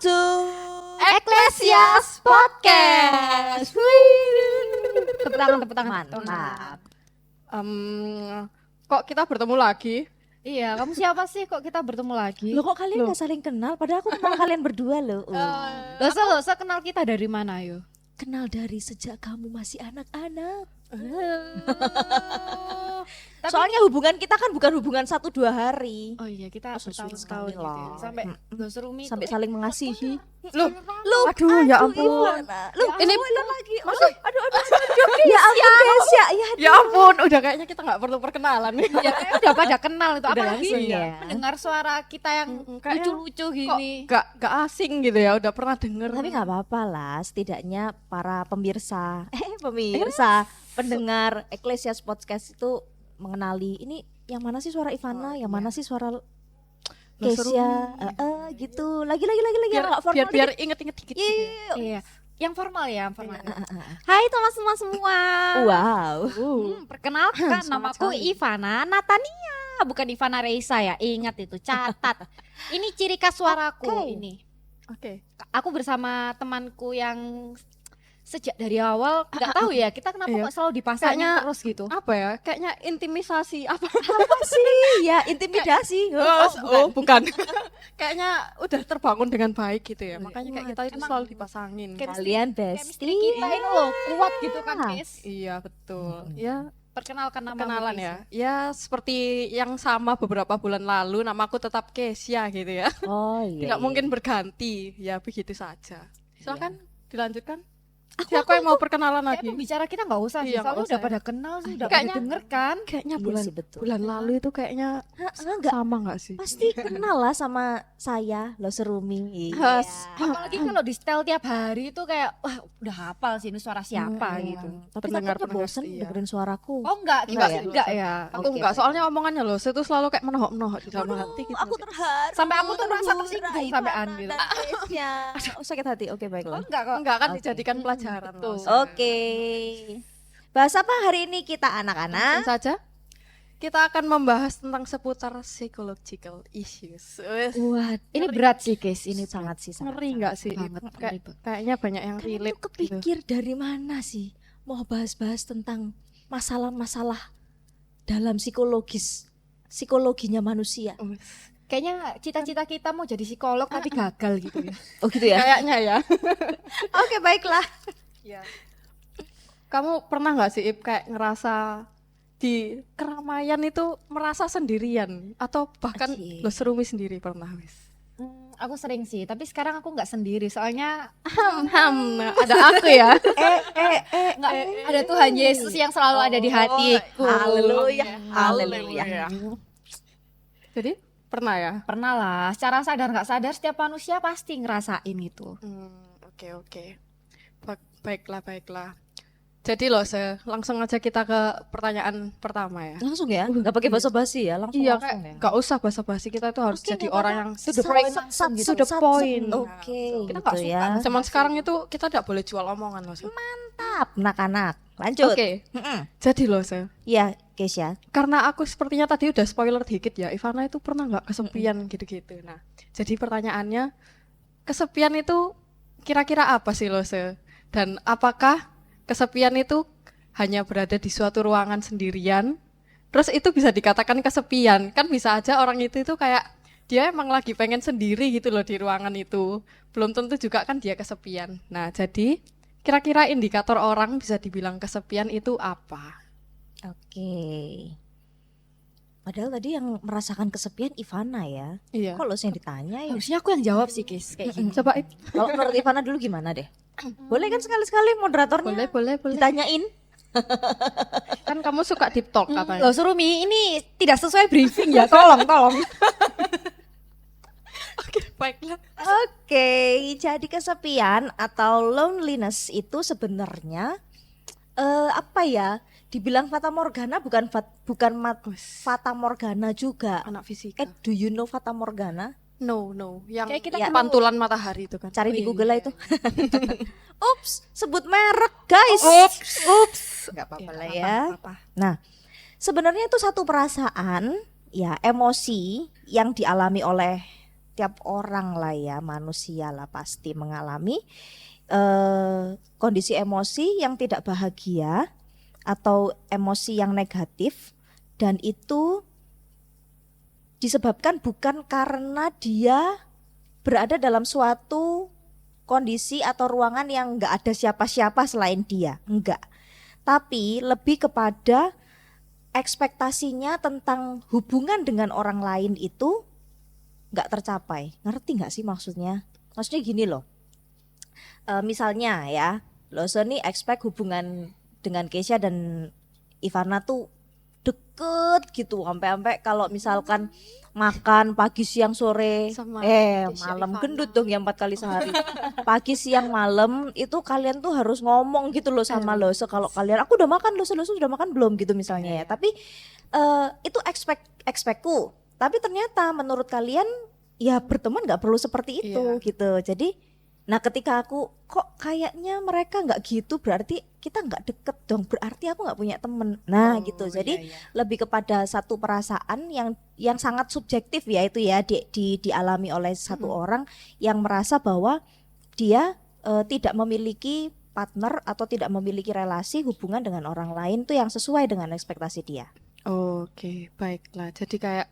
to Eklesias Podcast. Tepuk tangan. Mantap. Kok kita bertemu lagi? Iya, kamu siapa sih kok kita bertemu lagi? Loh kok kalian gak saling kenal? Padahal aku kenal kalian berdua loh. Lo kenal kita dari mana yo? Kenal dari sejak kamu masih anak-anak. Soalnya hubungan kita kan bukan hubungan 1-2 hari. Oh iya, kita Sweet bertahun-tahun sekali gitu ya. loh. Sampai Serumi Sampai saling mengasihi. Loh, aduh ya ampun. Loh, Ini lagi. Masuk. Aduh. Ya ampun guys, ya. Ya ampun, udah kayaknya kita nggak perlu perkenalan nih. ya udah pada kenal itu, Udah apalagi langsung ya. mendengar suara kita yang Kayaknya lucu-lucu Kok gini. gak asing gitu ya, udah pernah denger. Tapi nggak apa-apa lah, setidaknya para pemirsa, pendengar Eklesias Podcast itu mengenali ini yang mana sih suara Ivana, yang mana sih suara Kesia, gitu. Lagi biar, nggak formal biar inget-inget dikit. Iya. Yang formal ya, yang formal. Hai teman-teman semua. Wow. Perkenalkan, Semangat namaku sekali. Ivana Natania, bukan Ivana Reisa ya. Ingat itu, catat. Ini ciri khas suaraku ini. Oke. Aku bersama temanku yang sejak dari awal nggak tahu ya kita kenapa Iya. kok selalu dipasangin Kayaknya- terus gitu. Apa ya? Kayaknya intimisasi apa? Apa sih? Ya intimidasi. Bukan. Kayaknya udah terbangun dengan baik gitu ya. Makanya kayak kita itu Emang selalu dipasangin. Kalian Chemistry bestie. kita ini loh kuat gitu kan, guys. Iya, betul. Ya, Perkenalkan nama kenalan ya. Ya, seperti yang sama beberapa bulan lalu, namaku tetap Kesia gitu ya. Oh iya. Tidak mungkin berganti. Ya, begitu saja. Silakan dilanjutkan. Aku Siapa yang mau perkenalan Kayak lagi? pembicara kita nggak usah sih, Iya, soalnya nggak udah usah pada kenal sih, udah Kayaknya- pada denger kan. Kayaknya Iya bulan sih, betul. bulan lalu itu kayaknya enggak. sama nggak sih? Pasti kenal lah sama saya, Lo Serumi. Has. Apalagi kalau di setel tiap hari itu kayak wah udah hafal sih ini suara siapa gitu. Tapi Pendengar- takutnya pendengar bosen setia. dengerin suaraku. Oh enggak, kita Enggak sih ya? enggak ya. Aku Oke, enggak, baik. soalnya omongannya loh, saya tuh selalu kayak menohok-menohok di dalam hati gitu. Aku terharu. Sampai aku tuh merasa tersinggung sampean gitu. Sakit hati. Oke, Oh baiklah. enggak kok. Enggak kan Oke. dijadikan pelajaran. Betul. loh. Oke. Bahas apa hari ini kita Langsung anak-anak? saja kita akan membahas tentang seputar psychological issues. Wah, Ini berat sih, guys. Ini sangat sih sangat. Ngeri nggak sih? banget. Kayaknya banyak yang Kalian relate tuh gitu. kepikir dari mana sih mau bahas-bahas tentang masalah-masalah dalam psikologinya manusia? Kayaknya cita-cita kita mau jadi psikolog tapi gagal gitu ya. Oh gitu ya? Kayaknya ya. Oke, baiklah. Kamu pernah nggak sih Ip, kayak ngerasa di keramaian itu merasa sendirian atau bahkan Aji. lo serumi sendiri pernah wis? Aku sering sih, tapi sekarang aku nggak sendiri soalnya Ada aku ya. nggak ada Tuhan Yesus yang selalu ada di hatiku. Haleluya. Haleluya. Jadi pernah ya? Pernah lah, secara sadar nggak sadar setiap manusia pasti ngerasain itu. Oke. Baiklah. Jadi loh, langsung aja kita ke pertanyaan pertama ya. Langsung ya? Enggak pakai basa-basi ya? Langsung Iya, langsung kayak ya. gak usah basa-basi, kita itu harus Oke, jadi nggak orang apa-apa. yang to the Sat- point. sat- sat- To the sat- point. sat- Oke, Kita gitu gak suka. ya. Zaman sekarang itu kita tidak boleh jual omongan loh. Mantap, anak-anak. Lanjut. Oke. Mm-mm. Jadi loh, saya Iya, Kesia. karena aku sepertinya tadi udah spoiler dikit ya, Ivana itu pernah nggak kesepian gitu-gitu. Nah, jadi pertanyaannya, kesepian itu kira-kira apa sih loh, Se? Dan apakah kesepian itu hanya berada di suatu ruangan sendirian, terus itu bisa dikatakan kesepian? Kan bisa aja orang itu kayak dia emang lagi pengen sendiri gitu loh di ruangan itu, belum tentu juga kan dia kesepian. Nah, jadi kira-kira indikator orang bisa dibilang kesepian itu apa? Oke. Padahal tadi yang merasakan kesepian Ivana ya. Iya. Kok lo sih yang ditanya ya? Harusnya aku yang jawab sih, guys, kayak gini. Coba Ip. Kalau menurut Ivana dulu gimana deh? Boleh kan sekali-sekali moderatornya Boleh. ditanyain? Kan kamu suka deep talk katanya. Loh Surumi, ini tidak sesuai briefing ya, tolong. Baiklah. Oke, jadi kesepian atau loneliness itu sebenarnya apa ya? Dibilang fata morgana bukan fata morgana juga. Anak fisika. Do you know fata morgana? No. Yang Kayak kita Ya. pantulan matahari itu kan. Cari Oh, di iya, Google lah iya. itu. Ups, sebut merek guys. Ups. Gak apa-apa lah ya. Apa. Nah, sebenarnya itu satu perasaan, ya emosi yang dialami oleh setiap orang lah ya, manusia lah pasti mengalami kondisi emosi yang tidak bahagia atau emosi yang negatif, dan itu disebabkan bukan karena dia berada dalam suatu kondisi atau ruangan yang enggak ada siapa-siapa selain dia, enggak. Tapi lebih kepada ekspektasinya tentang hubungan dengan orang lain itu enggak tercapai. Ngerti enggak sih maksudnya? Maksudnya gini loh. Misalnya ya, Lose nih expect hubungan dengan Kesha dan Ivana tuh deket gitu, sampai kalau misalkan makan pagi siang sore Sama Kesha malam Ivana. gendut dong ya 4 kali sehari. Pagi siang malam itu kalian tuh harus ngomong gitu loh sama Lose, kalau kalian aku udah makan, Lose udah makan belum gitu misalnya ya. Tapi itu expectku, tapi ternyata menurut kalian ya berteman nggak perlu seperti itu gitu. Jadi nah ketika aku kok kayaknya mereka nggak gitu, berarti kita nggak deket dong, berarti aku nggak punya temen. Nah gitu. Jadi lebih kepada satu perasaan yang sangat subjektif ya, itu ya dialami oleh satu orang yang merasa bahwa dia tidak memiliki partner atau tidak memiliki relasi hubungan dengan orang lain tuh yang sesuai dengan ekspektasi dia. Oke, baiklah. Jadi kayak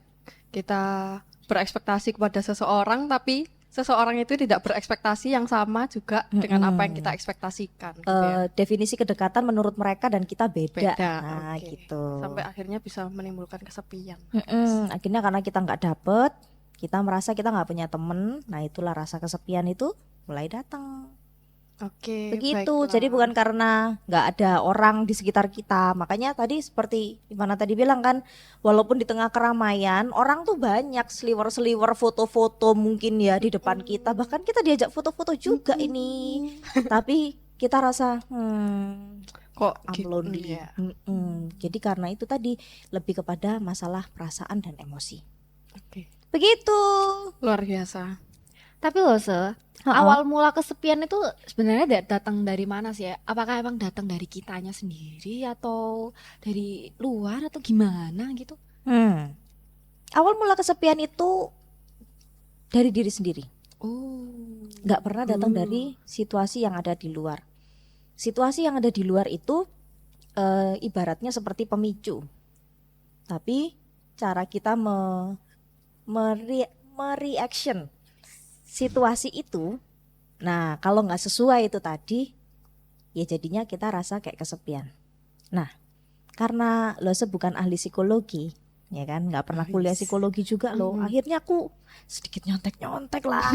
kita berekspektasi kepada seseorang, tapi seseorang itu tidak berekspektasi yang sama juga dengan apa yang kita ekspektasikan. Gitu ya. Definisi kedekatan menurut mereka dan kita beda. Nah oke. gitu. Sampai akhirnya bisa menimbulkan kesepian. Akhirnya karena kita nggak dapet, kita merasa kita nggak punya temen. Nah itulah rasa kesepian itu mulai datang. Oke, Begitu. baiklah. Jadi bukan karena nggak ada orang di sekitar kita. Makanya tadi seperti Ivana tadi bilang kan, walaupun di tengah keramaian orang tuh banyak seliwer-seliwer foto-foto mungkin ya di depan kita. Bahkan kita diajak foto-foto juga ini. Tapi kita rasa kok I'm gitu lonely. ya. Jadi karena itu tadi lebih kepada masalah perasaan dan emosi. Oke. Begitu. Luar biasa. Tapi Lose, awal mula kesepian itu sebenarnya datang dari mana sih ya? Apakah emang datang dari kitanya sendiri atau dari luar atau gimana gitu? Awal mula kesepian itu dari diri sendiri. Oh. Nggak pernah datang dari situasi yang ada di luar. Situasi yang ada di luar itu ibaratnya seperti pemicu. Tapi cara kita mereaction situasi itu, nah kalau nggak sesuai itu tadi, ya jadinya kita rasa kayak kesepian. Nah, karena Lose bukan ahli psikologi, ya kan, nggak pernah kuliah psikologi juga loh. Akhirnya aku sedikit nyontek lah,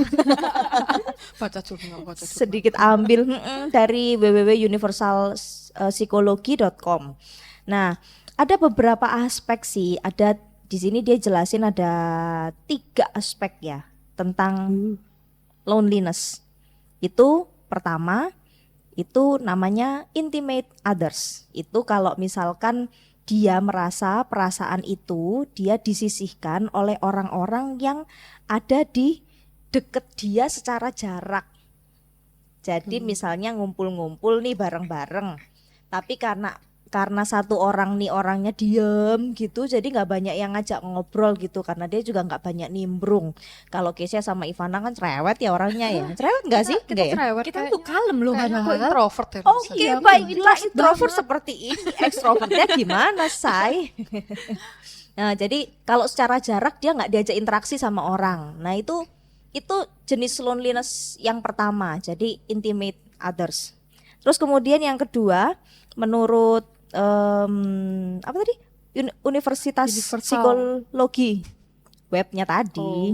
Baca jurnal. sedikit ambil dari www.universalpsikologi.com. Nah, ada beberapa aspek sih. Ada di sini dia jelasin ada 3 aspek ya tentang loneliness. Itu pertama, itu namanya intimate others. Itu kalau misalkan dia merasa perasaan itu dia disisihkan oleh orang-orang yang ada di deket dia secara jarak. Jadi misalnya ngumpul-ngumpul nih bareng-bareng, tapi karena satu orang nih orangnya diem gitu, jadi nggak banyak yang ngajak ngobrol gitu, karena dia juga nggak banyak nimbrung. Kalau Kesha sama Ivana kan cerewet ya orangnya ya, cerewet nggak sih? Kita Nggak ya? cerewet. Kita tuh kalem loh Kayaknya aku padahal. introvert ya. Oke, Rosa. baiklah introvert seperti ini, ekstrovertnya gimana, Say? Nah, jadi kalau secara jarak dia nggak diajak interaksi sama orang. Nah, itu jenis loneliness yang pertama, jadi intimate others. Terus kemudian yang kedua, menurut apa tadi? Universitas Universal. Psikologi webnya tadi,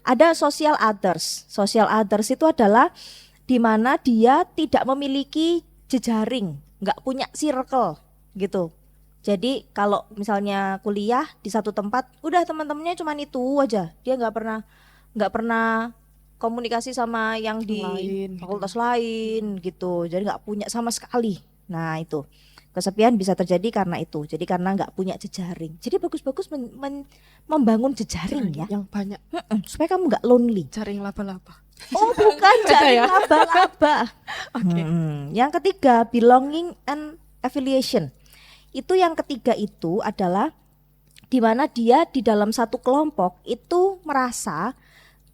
ada social others. Social others itu adalah di mana dia tidak memiliki jejaring, nggak punya circle gitu. Jadi kalau misalnya kuliah di satu tempat, udah teman-temannya cuman itu aja. Dia nggak pernah komunikasi sama yang di Lain, gitu. fakultas lain gitu. Jadi nggak punya sama sekali. Nah itu kesepian bisa terjadi karena itu. Jadi karena nggak punya jejaring. Jadi bagus-bagus membangun jejaring ya, Yang banyak supaya kamu nggak lonely. jaring laba-laba. Oh bukan jaring ya? laba-laba. Oke. Yang ketiga belonging and affiliation. Itu yang ketiga itu adalah di mana dia di dalam satu kelompok itu merasa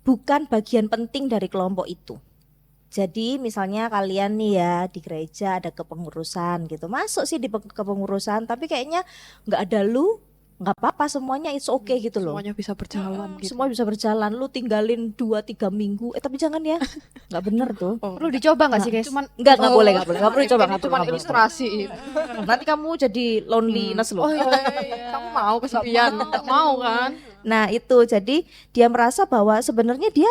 bukan bagian penting dari kelompok itu. Jadi misalnya kalian nih ya di gereja ada kepengurusan gitu, masuk sih di kepengurusan, tapi kayaknya nggak ada lu, nggak apa-apa, semuanya it's okay gitu loh. Semuanya bisa berjalan gitu. Semua bisa berjalan, lu tinggalin 2-3 minggu, tapi jangan ya, nggak bener tuh. Oh, Perlu dicoba nggak sih guys? cuman Nggak boleh, nggak boleh coba, nggak cuman boleh. ilustrasi itu. Nanti kamu jadi loneliness loh. Oh iya, kamu mau kesepian? Nggak mau kan? Nah itu jadi dia merasa bahwa sebenarnya dia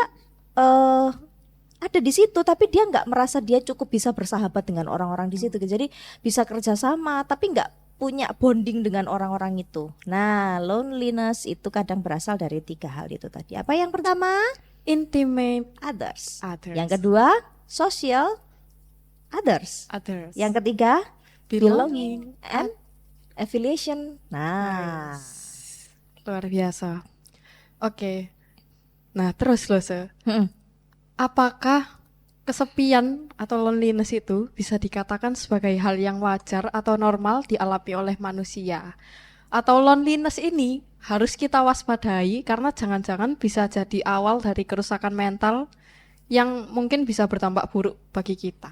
ada di situ, tapi dia nggak merasa dia cukup bisa bersahabat dengan orang-orang di situ. Jadi bisa kerjasama, tapi nggak punya bonding dengan orang-orang itu. Nah, loneliness itu kadang berasal dari 3 hal itu tadi. Apa yang pertama? Intimate Others. others. Yang kedua, social others. Others. Yang ketiga, belonging. and affiliation. Nah, Luar biasa. Oke. Nah, terus loh, Mm-mm. apakah kesepian atau loneliness itu bisa dikatakan sebagai hal yang wajar atau normal dialami oleh manusia? Atau loneliness ini harus kita waspadai karena jangan-jangan bisa jadi awal dari kerusakan mental yang mungkin bisa berdampak buruk bagi kita?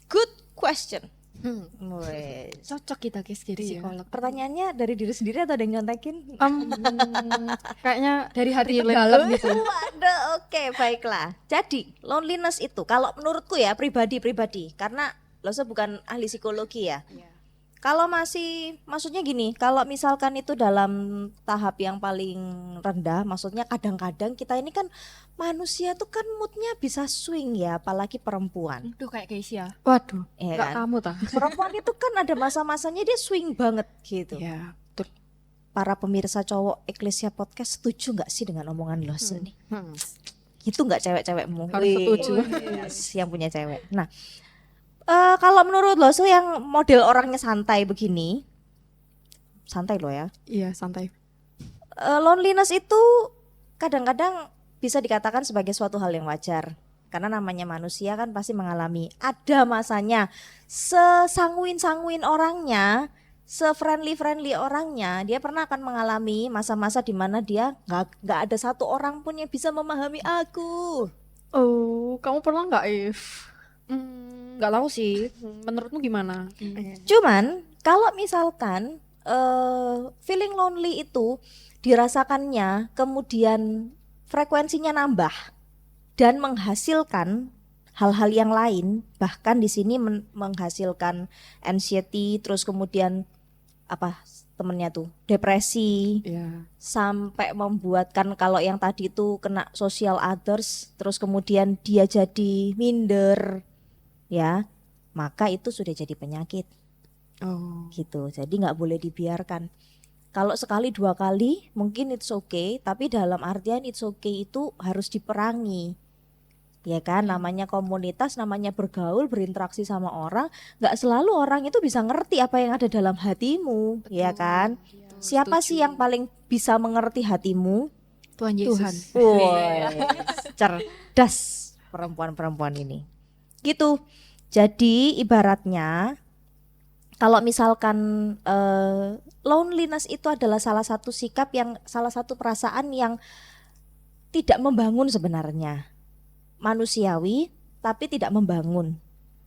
Good question. Wes. Cocok kita guys jadi Iya. psikolog. Pertanyaannya dari diri sendiri atau ada yang nyontekin? Kayaknya Dari hati relate. terdalam gitu. Waduh, oke, baiklah. Jadi, loneliness itu kalau menurutku ya pribadi karena Lose bukan ahli psikologi ya. Kalau maksudnya gini, kalau misalkan itu dalam tahap yang paling rendah, maksudnya kadang-kadang kita ini kan manusia tuh kan moodnya bisa swing ya, apalagi perempuan. Aduh kayak guys ya. Waduh, Ya nggak kan? kamu tah? Perempuan itu kan ada masa-masanya dia swing banget gitu. Ya, Para pemirsa cowok Eklesia Podcast setuju nggak sih dengan omongan Lose nih? Itu nggak cewek-cewekmu? Harus setuju. Yes, yang punya cewek. Nah, kalau menurut Lose yang model orangnya santai begini, santai loh ya. Iya, santai. Loneliness itu kadang-kadang bisa dikatakan sebagai suatu hal yang wajar. Karena namanya manusia kan pasti mengalami, ada masanya sesangguin-sangguin orangnya, se-friendly orangnya, dia pernah akan mengalami masa-masa di mana dia nggak ada satu orang pun yang bisa memahami aku. Oh, kamu pernah nggak, If? Nggak tahu sih. Menurutmu gimana? Cuman kalau misalkan feeling lonely itu dirasakannya, kemudian frekuensinya nambah dan menghasilkan hal-hal yang lain, bahkan di sini menghasilkan anxiety, terus kemudian apa temennya tuh depresi, Iya. sampai membuatkan kalau yang tadi itu kena social others, terus kemudian dia jadi minder, ya, maka itu sudah jadi penyakit Oh. gitu. Jadi nggak boleh dibiarkan. Kalau sekali 2 kali mungkin it's okay, tapi dalam artian it's okay itu harus diperangi. Ya kan, namanya komunitas, namanya bergaul, berinteraksi sama orang, nggak selalu orang itu bisa ngerti apa yang ada dalam hatimu, ya kan? Siapa sih yang paling bisa mengerti hatimu? Tuhan Yesus. Tuhan. Woi, cerdas perempuan-perempuan ini. Gitu. Jadi ibaratnya kalau misalkan loneliness itu adalah salah satu salah satu perasaan yang tidak membangun sebenarnya. Manusiawi tapi tidak membangun.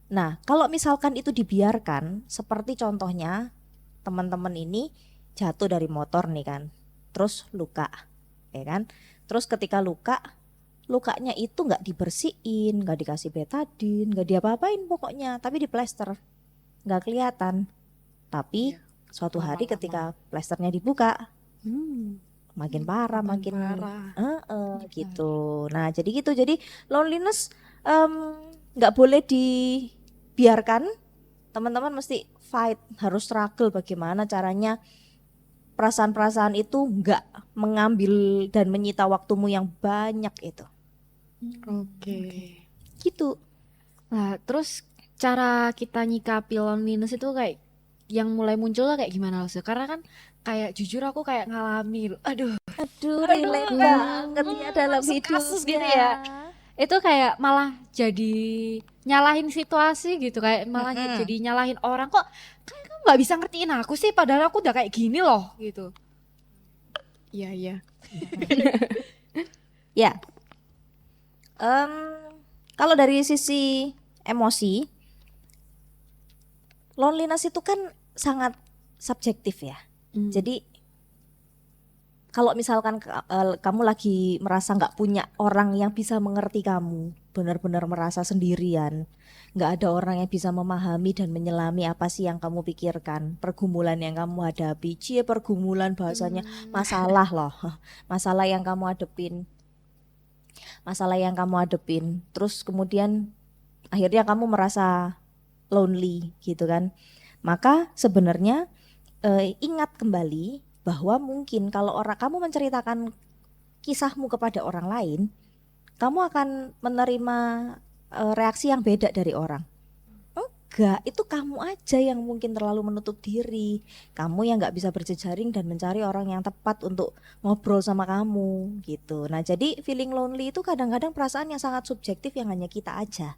Nah, kalau misalkan itu dibiarkan, seperti contohnya teman-teman ini jatuh dari motor nih kan, terus luka, ya kan? Terus ketika lukanya itu nggak dibersihin, nggak dikasih betadine, nggak diapa-apain pokoknya, tapi diplester, nggak kelihatan. Tapi suatu hari Lama-lama. ketika plesternya dibuka, makin parah, makin gitu. Nah, jadi gitu. Jadi loneliness nggak boleh dibiarkan. Teman-teman mesti fight, harus struggle bagaimana caranya perasaan-perasaan itu nggak mengambil dan menyita waktumu yang banyak itu. Oke. Gitu. Nah, terus cara kita nyikapi loneliness itu kayak yang mulai muncul lah kayak gimana sih? Karena kan kayak jujur aku kayak ngalami, aduh, Relate banget ya dalam hidup kasus gitu ya. Itu kayak malah jadi nyalahin situasi gitu, kayak malah jadi nyalahin orang, kok kayak kamu nggak bisa ngertiin aku sih, padahal aku udah kayak gini loh gitu. Iya, iya. Ya, kalau dari sisi emosi, loneliness itu kan sangat subjektif ya. Jadi kalau misalkan kamu lagi merasa nggak punya orang yang bisa mengerti kamu, benar-benar merasa sendirian, nggak ada orang yang bisa memahami dan menyelami apa sih yang kamu pikirkan, pergumulan yang kamu hadapi, pergumulan bahasanya masalah loh, masalah yang kamu hadepin, terus kemudian akhirnya kamu merasa lonely gitu kan. Maka sebenarnya ingat kembali bahwa mungkin kalau kamu menceritakan kisahmu kepada orang lain, kamu akan menerima reaksi yang beda dari orang. Enggak, itu kamu aja yang mungkin terlalu menutup diri. Kamu yang nggak bisa berjejaring dan mencari orang yang tepat untuk ngobrol sama kamu gitu. Nah, jadi feeling lonely itu kadang-kadang perasaan yang sangat subjektif yang hanya kita aja.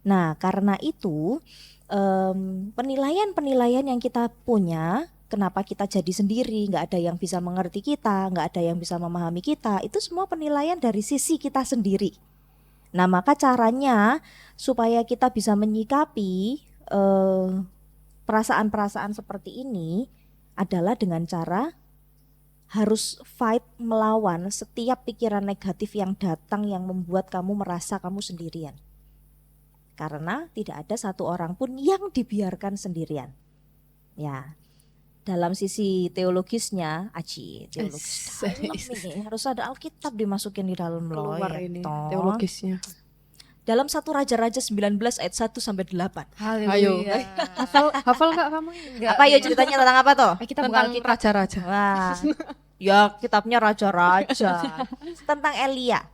Nah, karena itu penilaian-penilaian yang kita punya, kenapa kita jadi sendiri, nggak ada yang bisa mengerti kita, nggak ada yang bisa memahami kita, itu semua penilaian dari sisi kita sendiri. Nah, maka caranya supaya kita bisa menyikapi perasaan-perasaan seperti ini adalah dengan cara harus fight, melawan setiap pikiran negatif yang datang yang membuat kamu merasa kamu sendirian. Karena tidak ada satu orang pun yang dibiarkan sendirian. Ya, dalam sisi teologisnya, teologis dalam ini harus ada Alkitab dimasukin di dalam Keluar ya, ini toh. teologisnya. Dalam 1 Raja-Raja 19 ayat 1 sampai 8. Ayo. Hafal nggak kamu? Apa ya ceritanya tentang apa toh? Kita buka Tentang Alkitab. raja-raja. Wah, ya kitabnya Raja-Raja tentang Elia.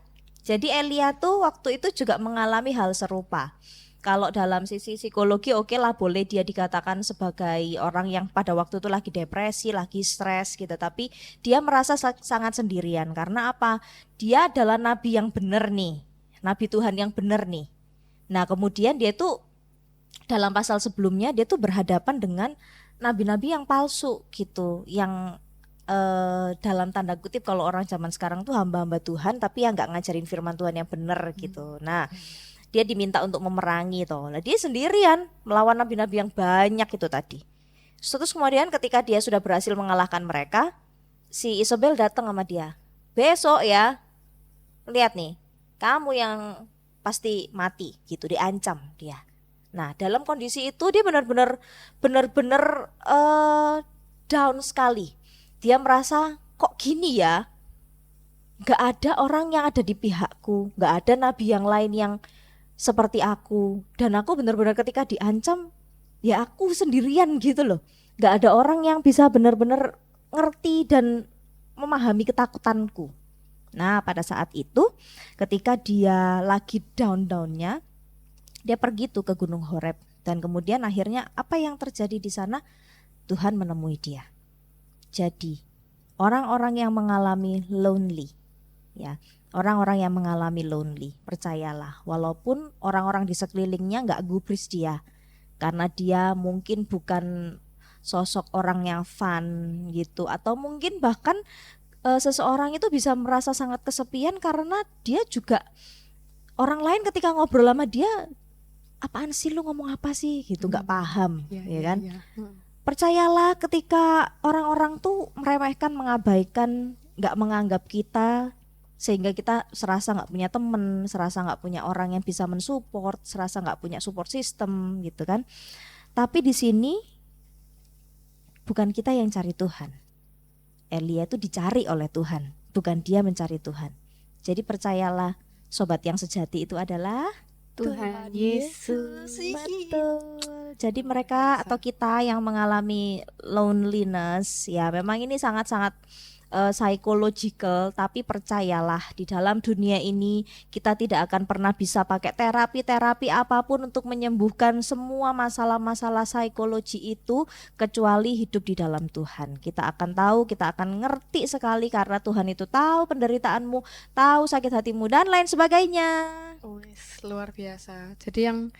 Jadi Elia tuh waktu itu juga mengalami hal serupa. Kalau dalam sisi psikologi oke lah, boleh dia dikatakan sebagai orang yang pada waktu itu lagi depresi, lagi stres gitu. Tapi dia merasa sangat sendirian. Karena apa? Dia adalah nabi yang benar nih, nabi Tuhan yang benar nih. Nah kemudian dia tuh dalam pasal sebelumnya dia tuh berhadapan dengan nabi-nabi yang palsu gitu, yang dalam tanda kutip kalau orang zaman sekarang tuh hamba-hamba Tuhan tapi yang nggak ngajarin firman Tuhan yang benar gitu. Nah dia diminta untuk memerangi toh. Nah dia sendirian melawan nabi-nabi yang banyak itu tadi. Terus kemudian ketika dia sudah berhasil mengalahkan mereka, si Isabel datang sama dia. Besok ya, lihat nih, kamu yang pasti mati gitu, diancam dia. Nah dalam kondisi itu dia benar-benar down sekali. Dia merasa kok gini ya, gak ada orang yang ada di pihakku, gak ada nabi yang lain yang seperti aku, dan aku benar-benar ketika diancam ya aku sendirian gitu loh. Gak ada orang yang bisa benar-benar ngerti dan memahami ketakutanku. Nah pada saat itu ketika dia lagi down-downnya, dia pergi tuh ke Gunung Horeb, dan kemudian akhirnya apa yang terjadi di sana? Tuhan menemui dia. Jadi orang-orang yang mengalami lonely, ya, orang-orang yang mengalami lonely, percayalah, walaupun orang-orang di sekelilingnya nggak gubris dia, karena dia mungkin bukan sosok orang yang fun gitu, atau mungkin bahkan seseorang itu bisa merasa sangat kesepian karena dia juga, orang lain ketika ngobrol sama dia, apaan sih lu ngomong apa sih gitu, nggak paham, ya kan? Percayalah ketika orang-orang tuh meremehkan, mengabaikan, nggak menganggap kita, sehingga kita serasa nggak punya temen, serasa nggak punya orang yang bisa mensupport, serasa nggak punya support system gitu kan. Tapi di sini bukan kita yang cari Tuhan. Elia itu dicari oleh Tuhan, bukan dia mencari Tuhan. Jadi percayalah, sobat, yang sejati itu adalah Tuhan Yesus. Betul. Jadi mereka atau kita yang mengalami loneliness, ya memang ini sangat-sangat psychological, tapi percayalah di dalam dunia ini kita tidak akan pernah bisa pakai terapi apapun untuk menyembuhkan semua masalah-masalah psikologi itu kecuali hidup di dalam Tuhan. Kita akan tahu, kita akan ngerti sekali karena Tuhan itu tahu penderitaanmu, tahu sakit hatimu dan lain sebagainya. Luar biasa. Jadi yang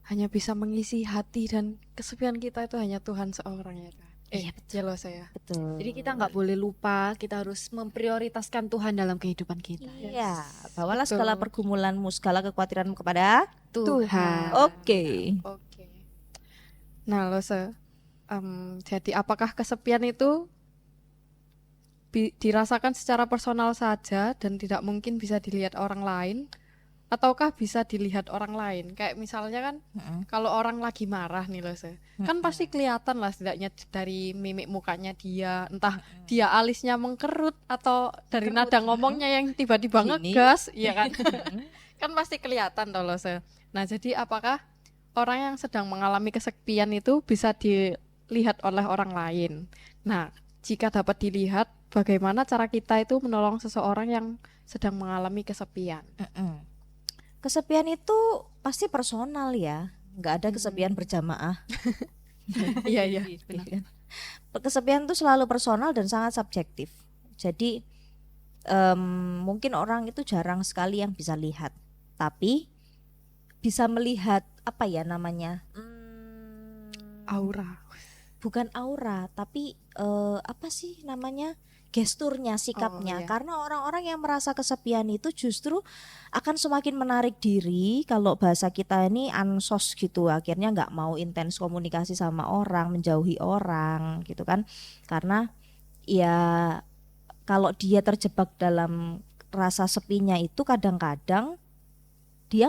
hanya bisa mengisi hati dan kesepian kita itu hanya Tuhan seorang ya. Iya, Ya lo saya. Betul. Jadi kita nggak boleh lupa, kita harus memprioritaskan Tuhan dalam kehidupan kita. Iya, bawalah Betul. segala pergumulanmu, segala kekhawatiranmu kepada Tuhan. Oke. Oke. Nah, lo jadi apakah kesepian itu dirasakan secara personal saja dan tidak mungkin bisa dilihat orang lain, ataukah bisa dilihat orang lain? Kayak misalnya kan, kalau orang lagi marah nih lo kan pasti kelihatan lah setidaknya dari mimik mukanya dia, entah dia alisnya mengkerut atau dari nada ngomongnya yang tiba-tiba Gini. ngegas, iya kan? Kan pasti kelihatan toh lo Nah, jadi apakah orang yang sedang mengalami kesepian itu bisa dilihat oleh orang lain? Nah, jika dapat dilihat, bagaimana cara kita itu menolong seseorang yang sedang mengalami kesepian? Kesepian itu pasti personal ya, nggak ada kesepian berjamaah. Iya, iya. Benar. Kesepian itu selalu personal dan sangat subjektif. Jadi mungkin orang itu jarang sekali yang bisa lihat, tapi bisa melihat apa ya namanya? Aura. Bukan aura, tapi apa sih namanya? Gesturnya, sikapnya. iya. Karena orang-orang yang merasa kesepian itu justru akan semakin menarik diri. Kalau bahasa kita ini ansos gitu, akhirnya nggak mau intens komunikasi sama orang, menjauhi orang gitu kan. Karena ya kalau dia terjebak dalam rasa sepinya itu, kadang-kadang dia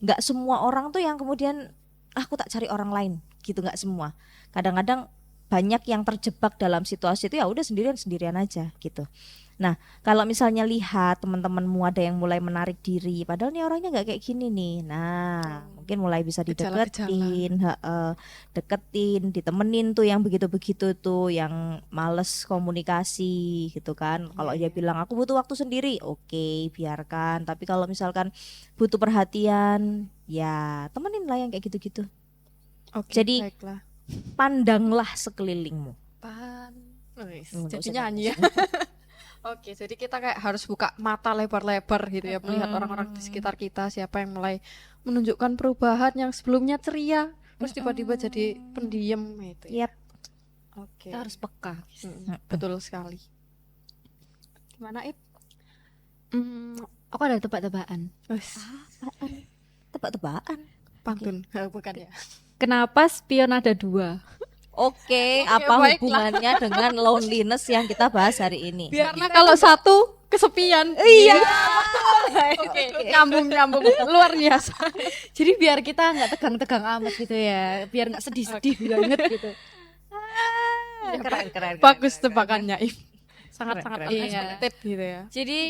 nggak semua orang tuh yang kemudian aku tak cari orang lain gitu, nggak semua. Kadang-kadang banyak yang terjebak dalam situasi itu ya udah sendirian aja gitu. Nah, kalau misalnya lihat teman-temanmu ada yang mulai menarik diri, padahal nih orangnya nggak kayak gini nih. Nah, mungkin mulai bisa dideketin, deketin, ditemenin tuh yang begitu-begitu tuh, yang males komunikasi gitu kan. Kalau dia bilang aku butuh waktu sendiri, oke, biarkan. Tapi kalau misalkan butuh perhatian, ya temenin lah yang kayak gitu-gitu. Oke, Jadi baiklah. pandanglah sekelilingmu. Jadi nyanyi ya. Oke, jadi kita kayak harus buka mata lebar-lebar gitu ya, melihat orang-orang di sekitar kita, siapa yang mulai menunjukkan perubahan yang sebelumnya ceria, terus tiba-tiba jadi pendiam gitu ya. Yap. Oke. Kita harus peka. Betul sekali. Gimana, Ip? Aku ada tebak-tebakan. Tebak-tebakan. Pantun. Bukan ya. Kenapa spion ada 2? Oke, apa baiklah. hubungannya dengan loneliness yang kita bahas hari ini? Karena kalau satu kesepian. Iya. Oke, nyambung luar biasa. Jadi biar kita nggak tegang-tegang amat gitu ya, biar nggak sedih-sedih banget gitu. Keren. Bagus tebakannya, Ip. Sangat-sangat Keren. unexpected gitu ya. Jadi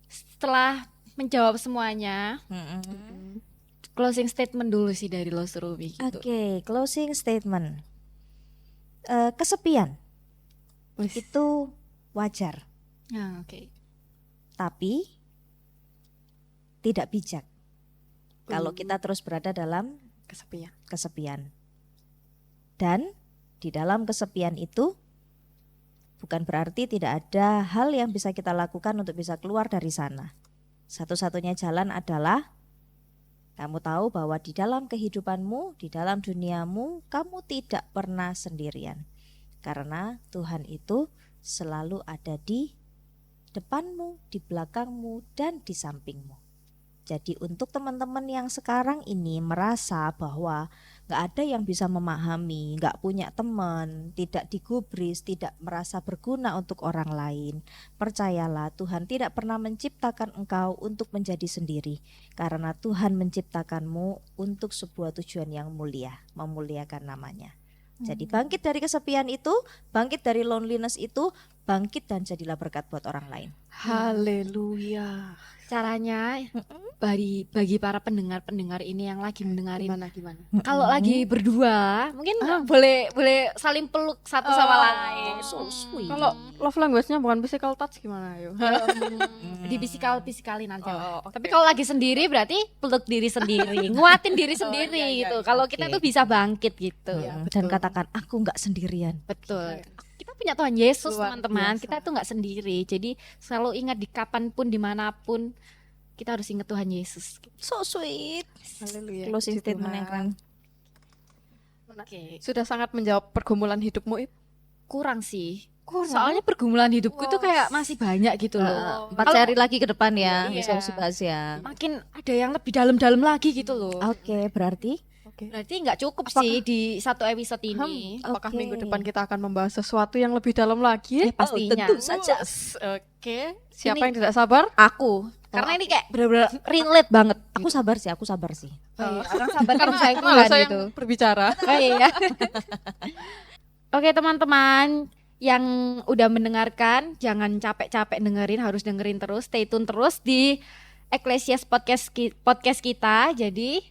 setelah menjawab semuanya, closing statement dulu sih dari Lo Surumi gitu. Oke, closing statement. Kesepian itu wajar, Nah, oke. tapi tidak bijak kalau kita terus berada dalam kesepian. Dan di dalam kesepian itu bukan berarti tidak ada hal yang bisa kita lakukan untuk bisa keluar dari sana. Satu-satunya jalan adalah kamu tahu bahwa di dalam kehidupanmu, di dalam duniamu, kamu tidak pernah sendirian. Karena Tuhan itu selalu ada di depanmu, di belakangmu, dan di sampingmu. Jadi untuk teman-teman yang sekarang ini merasa bahwa gak ada yang bisa memahami, gak punya teman, tidak digubris, tidak merasa berguna untuk orang lain, percayalah Tuhan tidak pernah menciptakan engkau untuk menjadi sendiri. Karena Tuhan menciptakanmu untuk sebuah tujuan yang mulia, memuliakan namanya. Jadi bangkit dari kesepian itu, bangkit dari loneliness itu, bangkit dan jadilah berkat buat orang lain. Haleluya. Caranya bagi para pendengar-pendengar ini yang lagi mendengarin, Gimana? kalau lagi berdua mungkin boleh saling peluk satu sama lain. So sweet. Kalau love language-nya bukan physical touch gimana yuk? Di physical-physicalin aja lah. oke. Tapi kalau lagi sendiri berarti peluk diri sendiri, nguatin diri sendiri gitu. Kalau kita tuh bisa bangkit gitu. Dan katakan aku nggak sendirian. Betul. Kita punya Tuhan Yesus, Luar teman-teman. biasa. Kita tuh nggak sendiri. Jadi selalu ingat di kapanpun, dimanapun, kita harus ingat Tuhan Yesus. So sweet. Haleluya. Closing Puji statement Tuhan. yang keren. Oke. Sudah sangat menjawab pergumulan hidupmu, Ip. kurang sih. Soalnya pergumulan hidupku tuh kayak masih banyak gitu loh. 4 seri lagi ke depan ya, Iya. bisa bahas ya. Makin ada yang lebih dalam-dalam lagi gitu loh. Oke, berarti Berarti nggak cukup sih di satu episode ini. Apakah Oke. minggu depan kita akan membahas sesuatu yang lebih dalam lagi? Pastinya. tentu saja. Oke, siapa yang tidak sabar? Aku. Karena ini kayak bener-bener relate banget. Aku sabar sih. Oh iya, orang sabar kan saya Malah saya gitu. yang berbicara. Oh iya. Oke teman-teman yang udah mendengarkan, jangan capek-capek dengerin, harus dengerin terus, stay tune terus di Ecclesias podcast kita. Jadi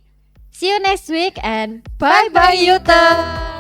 see you next week and bye bye Yuta.